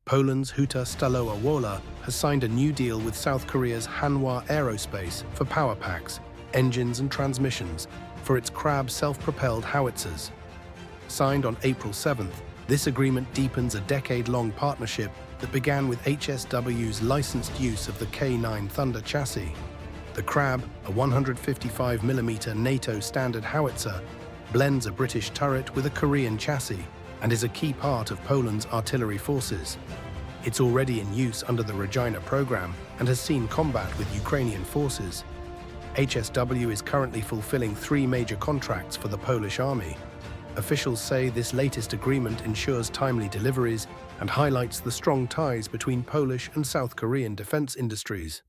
Poland's Huta Stalowa Wola has signed a new deal with South Korea's Hanwha Aerospace for power packs, engines and transmissions for its Crab self-propelled howitzers. Signed on April 7th, this agreement deepens a decade-long partnership that began with HSW's licensed use of the K9 Thunder chassis. The Crab, a 155mm NATO standard howitzer, blends a British turret with a Korean chassis and is a key part of Poland's artillery forces. It's already in use under the Regina program and has seen combat with Ukrainian forces. HSW is currently fulfilling 3 major contracts for the Polish army. Officials say this latest agreement ensures timely deliveries and highlights the strong ties between Polish and South Korean defense industries.